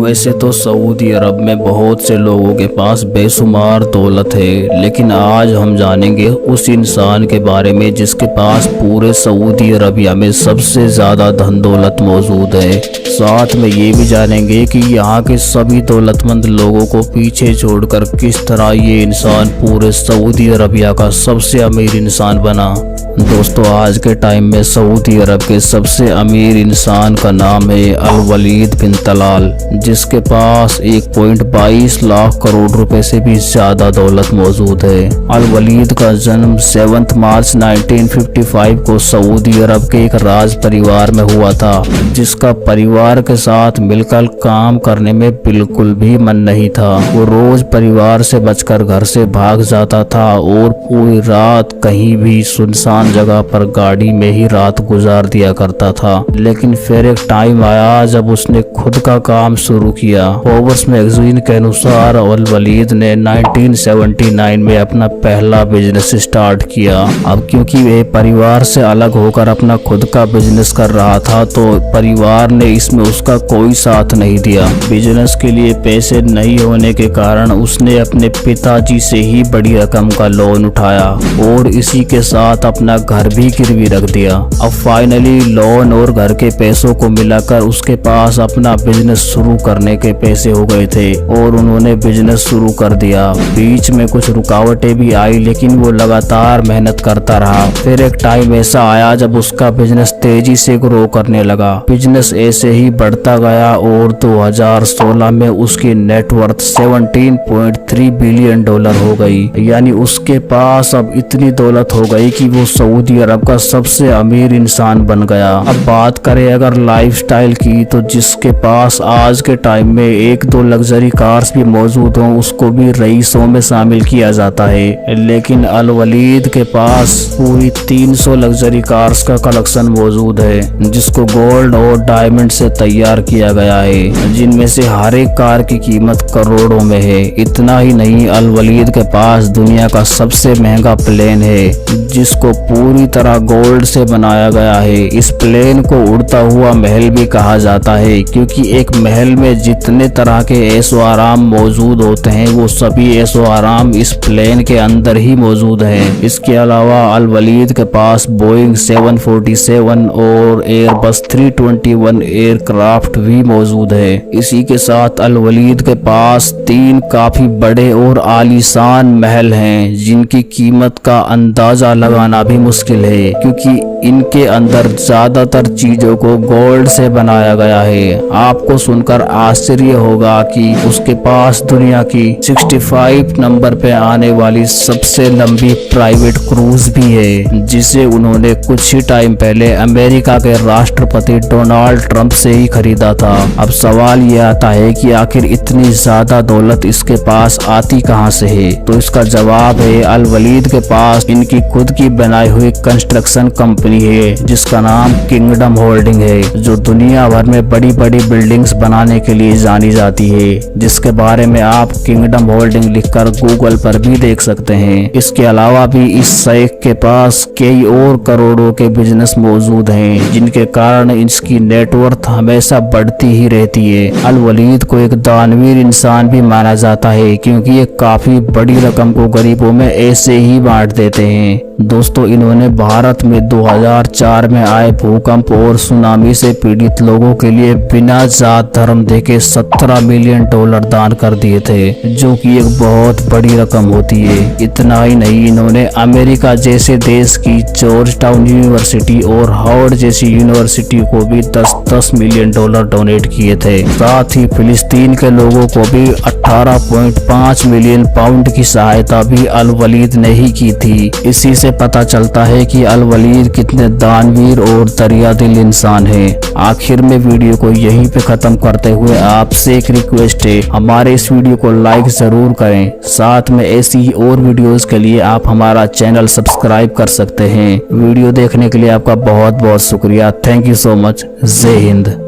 वैसे तो सऊदी अरब में बहुत से लोगों के पास बेशुमार दौलत है, लेकिन आज हम जानेंगे उस इंसान के बारे में जिसके पास पूरे सऊदी अरबिया में सबसे ज्यादा धन दौलत मौजूद है। साथ में ये भी जानेंगे कि यहाँ के सभी दौलतमंद लोगों को पीछे छोड़कर किस तरह ये इंसान पूरे सऊदी अरबिया का सबसे अमीर इंसान बना। दोस्तों, आज के टाइम में सऊदी अरब के सबसे अमीर इंसान का नाम है अल वलीद बिन तलाल, जिसके पास 1.22 लाख करोड़ रुपए से भी ज्यादा दौलत मौजूद है। अल वलीद का जन्म 7 मार्च 1955 को सऊदी अरब के एक राज परिवार में हुआ था, जिसका परिवार के साथ मिलकर काम करने में बिल्कुल भी मन नहीं था। वो रोज परिवार से बचकर घर से भाग जाता था और पूरी रात कहीं भी सुनसान जगह पर गाड़ी में ही रात गुजार दिया करता था। लेकिन फिर एक टाइम आया जब उसने खुद का काम शुरू किया। फोर्ब्स मैगजीन के अनुसार अल वलीद ने 1979 में अपना पहला बिजनेस स्टार्ट किया। अब क्योंकि वह परिवार से अलग होकर अपना खुद का बिजनेस कर रहा था, तो परिवार ने इसमें उसका कोई साथ नहीं दिया। बिजनेस के लिए पैसे नहीं होने के कारण उसने अपने पिताजी से ही बड़ी रकम का लोन उठाया और इसी के साथ अपना घर भी गिरवी रख दिया। अब फाइनली लोन और घर के पैसों को मिलाकर उसके पास अपना बिजनेस शुरू करने के पैसे हो गए थे और उन्होंने बिजनेस शुरू कर दिया। बीच में कुछ रुकावटें भी आई, लेकिन वो लगातार मेहनत करता रहा। फिर एक टाइम ऐसा आया जब उसका बिजनेस तेजी से ग्रो करने लगा। बिजनेस ऐसे ही बढ़ता गया और 2016 में उसकी नेटवर्थ 17.3 बिलियन डॉलर हो गई। यानी उसके पास अब इतनी दौलत हो गई कि वो सऊदी अरब का सबसे अमीर इंसान बन गया। अब बात करें अगर लाइफस्टाइल की, तो जिसके पास आज के टाइम में 1-2 लग्जरी कार्स भी मौजूद हों, उसको भी रईसों में शामिल किया जाता है। लेकिन अल वलीद के पास पूरी 300 लग्जरी कार्स का कलेक्शन मौजूद है, जिसको गोल्ड और डायमंड से तैयार किया गया है, जिनमें से हर एक कार की कीमत करोड़ों में है। इतना ही नहीं, अल वलीद के पास दुनिया का सबसे महंगा प्लेन है, जिसको पूरी तरह गोल्ड से बनाया गया है। इस प्लेन को उड़ता हुआ महल भी कहा जाता है, क्योंकि एक महल में जितने तरह के ऐशो आराम मौजूद होते हैं, वो सभी ऐशो आराम इस प्लेन के अंदर ही मौजूद हैं। इसके अलावा अल वलीद के पास बोइंग 747 और एयरबस 321 एयरक्राफ्ट भी मौजूद है। इसी के साथ अल वलीद के पास 3 काफी बड़े और आलीशान महल हैं, जिनकी कीमत का अंदाजा लगाना भी मुश्किल है, क्योंकि इनके अंदर ज्यादातर चीजों को गोल्ड से बनाया गया है। आपको सुनकर आश्चर्य होगा कि उसके पास दुनिया की 65 नंबर पे आने वाली सबसे लंबी प्राइवेट क्रूज भी है, जिसे उन्होंने कुछ ही टाइम पहले अमेरिका के राष्ट्रपति डोनाल्ड ट्रंप से ही खरीदा था। अब सवाल यह आता है कि आखिर इतनी ज्यादा दौलत इसके पास आती कहां से है? तो इसका जवाब है अल वलीद के पास इनकी खुद की बनाई हुई कंस्ट्रक्शन कंपनी है, जिसका नाम किंगडम होल्डिंग है, जो दुनिया भर में बड़ी बड़ी बिल्डिंग्स बनाने के लिए जानी जाती है, जिसके बारे में आप किंगडम होल्डिंग लिखकर गूगल पर भी देख सकते हैं। इसके अलावा भी इस शेख के पास कई और करोड़ों के बिजनेस मौजूद हैं, जिनके कारण इसकी नेटवर्थ हमेशा बढ़ती ही रहती है। अल वलीद को एक दानवीर इंसान भी माना जाता है, क्योंकि ये काफी बड़ी रकम को गरीबों में ऐसे ही बांट देते हैं। दोस्तों, इन्होंने भारत में 2004 में आए भूकंप और सुनामी से पीड़ित लोगों के लिए बिना जात धर्म देके 17 मिलियन डॉलर दान कर दिए थे, जो कि एक बहुत बड़ी रकम होती है। इतना ही नहीं, इन्होंने अमेरिका जैसे देश की जॉर्ज टाउन यूनिवर्सिटी और हार्वर्ड जैसी यूनिवर्सिटी को भी 10-10 मिलियन डॉलर डोनेट किए थे। साथ ही फिलिस्तीन के लोगों को भी 18.5 मिलियन पाउंड की सहायता भी अल वलीद ने ही की थी। इसी से पता चलता है कि अल वलीद कितने दानवीर और दरिया दिल इंसान है। आखिर में वीडियो को यहीं पे खत्म करते हुए आपसे एक रिक्वेस्ट है, हमारे इस वीडियो को लाइक जरूर करें। साथ में ऐसी ही और वीडियोस के लिए आप हमारा चैनल सब्सक्राइब कर सकते हैं। वीडियो देखने के लिए आपका बहुत बहुत शुक्रिया। Thank you so much. जय हिंद।